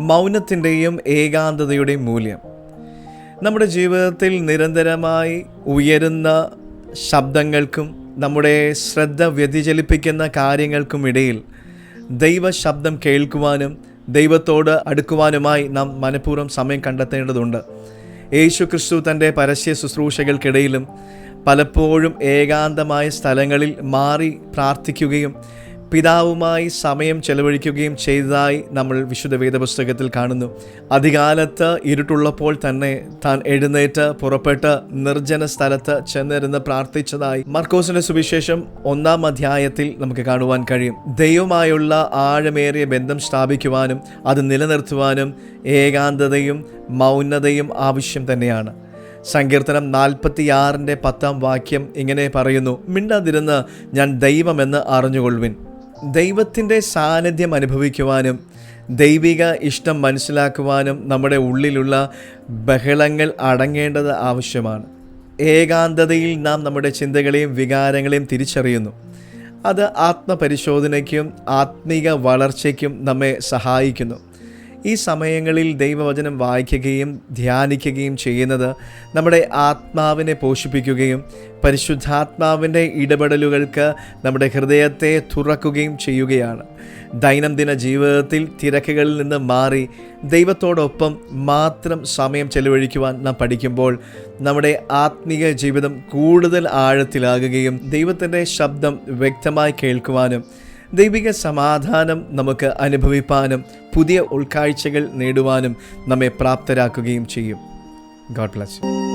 മൗനത്തിൻ്റെയും ഏകാന്തതയുടെയും മൂല്യം. നമ്മുടെ ജീവിതത്തിൽ നിരന്തരമായി ഉയരുന്ന ശബ്ദങ്ങൾക്കും നമ്മുടെ ശ്രദ്ധ വ്യതിചലിപ്പിക്കുന്ന കാര്യങ്ങൾക്കും ഇടയിൽ ദൈവശബ്ദം കേൾക്കുവാനും ദൈവത്തോട് അടുക്കുവാനുമായി നാം മനഃപൂർവ്വം സമയം കണ്ടെത്തേണ്ടതുണ്ട്. യേശു ക്രിസ്തു തൻ്റെ പരസ്യ ശുശ്രൂഷകൾക്കിടയിലും പലപ്പോഴും ഏകാന്തമായ സ്ഥലങ്ങളിൽ മാറി പ്രാർത്ഥിക്കുകയും പിതാവുമായി സമയം ചെലവഴിക്കുകയും ചെയ്തതായി നമ്മൾ വിശുദ്ധ വേദപുസ്തകത്തിൽ കാണുന്നു. അധികാലത്ത് ഇരുട്ടുള്ളപ്പോൾ തന്നെ താൻ എഴുന്നേറ്റ് പുറപ്പെട്ട് നിർജ്ജന സ്ഥലത്ത് ചെന്നിരുന്ന് പ്രാർത്ഥിച്ചതായി മർക്കോസിന്റെ സുവിശേഷം 1-ാം അധ്യായത്തിൽ നമുക്ക് കാണുവാൻ കഴിയും. ദൈവമായുള്ള ആഴമേറിയ ബന്ധം സ്ഥാപിക്കുവാനും അത് നിലനിർത്തുവാനും ഏകാന്തതയും മൗനതയും ആവശ്യം തന്നെയാണ്. സങ്കീർത്തനം 46-ന്റെ 10-ാം വാക്യം ഇങ്ങനെ പറയുന്നു: മിണ്ടാതിരുന്ന് ഞാൻ ദൈവമെന്ന് അറിഞ്ഞുകൊള്ളുവിൻ. ദൈവത്തിൻ്റെ സാന്നിധ്യം അനുഭവിക്കുവാനും ദൈവിക ഇഷ്ടം മനസ്സിലാക്കുവാനും നമ്മുടെ ഉള്ളിലുള്ള ബഹളങ്ങൾ അടങ്ങേണ്ടത് ആവശ്യമാണ്. ഏകാന്തതയിൽ നാം നമ്മുടെ ചിന്തകളെയും വികാരങ്ങളെയും തിരിച്ചറിയുന്നു. അത് ആത്മപരിശോധനയ്ക്കും ആത്മീക വളർച്ചയ്ക്കും നമ്മെ സഹായിക്കുന്നു. ഈ സമയങ്ങളിൽ ദൈവവചനം വായിക്കുകയും ധ്യാനിക്കുകയും ചെയ്യുന്നത് നമ്മുടെ ആത്മാവിനെ പോഷിപ്പിക്കുകയും പരിശുദ്ധാത്മാവിൻ്റെ ഇടപെടലുകൾക്ക് നമ്മുടെ ഹൃദയത്തെ തുറക്കുകയും ചെയ്യുകയാണ്. ദൈനംദിന ജീവിതത്തിൽ തിരക്കുകളിൽ നിന്ന് മാറി ദൈവത്തോടൊപ്പം മാത്രം സമയം ചെലവഴിക്കുവാൻ നാം പഠിക്കുമ്പോൾ നമ്മുടെ ആത്മീയ ജീവിതം കൂടുതൽ ആഴത്തിലാകുകയും ദൈവത്തിൻ്റെ ശബ്ദം വ്യക്തമായി കേൾക്കുവാനും ദൈവിക സമാധാനം നമുക്ക് അനുഭവിപ്പാനും പുതിയ ഉൾക്കാഴ്ചകൾ നേടുവാനും നമ്മെ പ്രാപ്തരാക്കുകയും ചെയ്യും. God bless you.